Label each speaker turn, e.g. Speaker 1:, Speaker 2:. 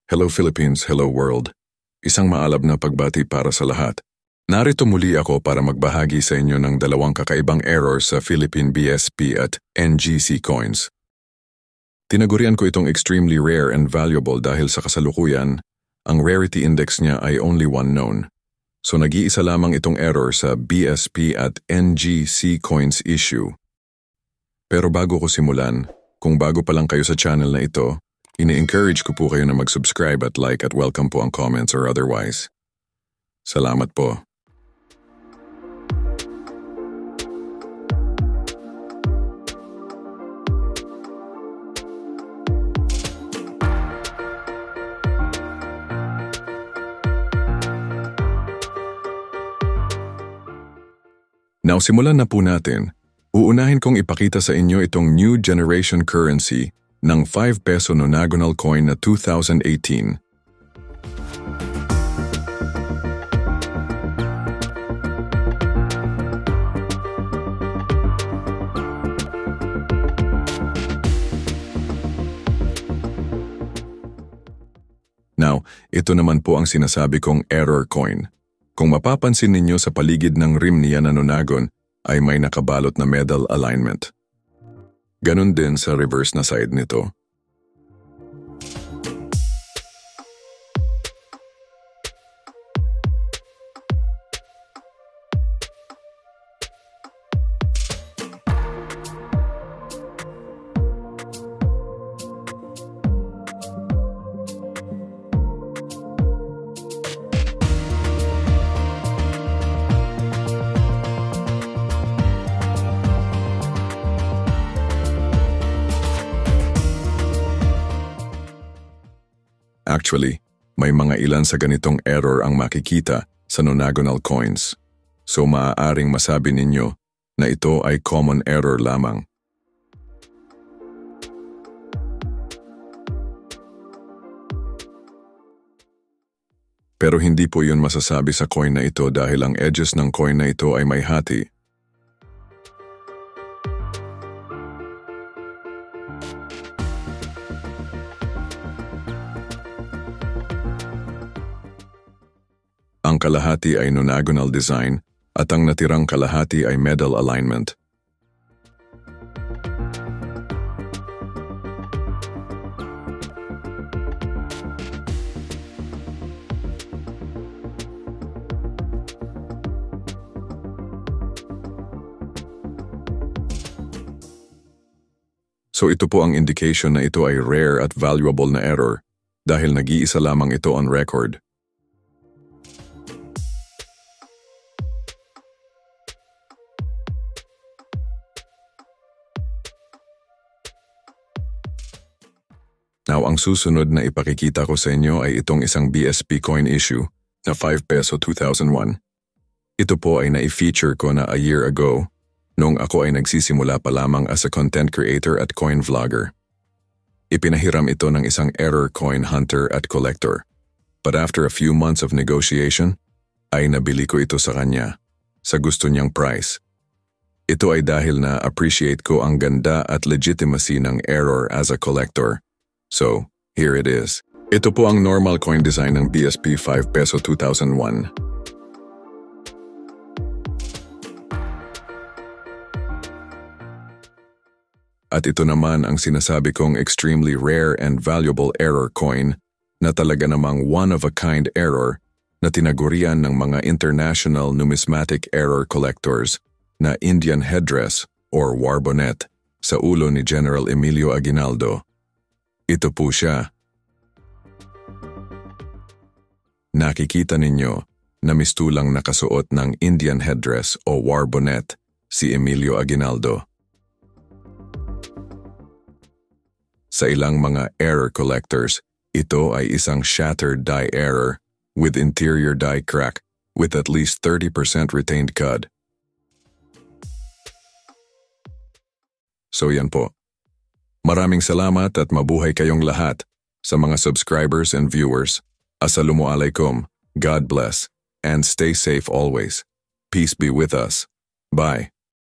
Speaker 1: Hello Philippines, hello world. Isang maalab na pagbati para sa lahat. Narito muli ako para magbahagi sa inyo ng dalawang kakaibang error sa Philippine BSP at NGC coins. Tinagurian ko itong extremely rare and valuable dahil sa kasalukuyan, ang rarity index niya ay only one known. So nag-iisa lamang itong error sa BSP at NGC coins issue. Pero bago ko simulan, kung bago pa lang kayo sa channel na ito, ini-encourage ko po kayo na mag-subscribe at like at welcome po ang comments or otherwise. Salamat po. Now simulan na po natin. Uunahin kong ipakita sa inyo itong new generation currency ng 5 peso nonagonal coin na 2018. Now, ito naman po ang sinasabi kong error coin. Kung mapapansin ninyo sa paligid ng rim niya na nonagon ay may nakabalot na medal alignment. Ganon din sa reverse na side nito. Actually, may mga ilan sa ganitong error ang makikita sa nonagonal coins. So maaaring masabi ninyo na ito ay common error lamang. Pero hindi po yun masasabi sa coin na ito dahil ang edges ng coin na ito ay may hati. Ang kalahati ay nonagonal design at ang natirang kalahati ay medal alignment. So ito po ang indication na ito ay rare at valuable na error dahil nag-iisa lamang ito on record. Now, ang susunod na ipakikita ko sa inyo ay itong isang BSP coin issue na 5 peso 2001. Ito po ay na-feature ko na a year ago nung ako ay nagsisimula pa lamang as a content creator at coin vlogger. Ipinahiram ito ng isang error coin hunter at collector. But after a few months of negotiation, ay nabili ko ito sa kanya sa gusto niyang price. Ito ay dahil na appreciate ko ang ganda at legitimacy ng error as a collector. So, here it is. Ito po ang normal coin design ng BSP 5 peso 2001. At ito naman ang sinasabi kong extremely rare and valuable error coin na talaga namang one-of-a-kind error na tinagurian ng mga international numismatic error collectors na Indian headdress or war bonnet sa ulo ni General Emilio Aguinaldo. Ito po siya. Nakikita ninyo na mistulang nakasuot ng Indian headdress o war bonnet si Emilio Aguinaldo. Sa ilang mga error collectors, ito ay isang shattered die error with interior die crack with at least 30% retained cud. So yan po. Maraming salamat at mabuhay kayong lahat sa mga subscribers and viewers. Assalamualaikum, God bless, and stay safe always. Peace be with us. Bye.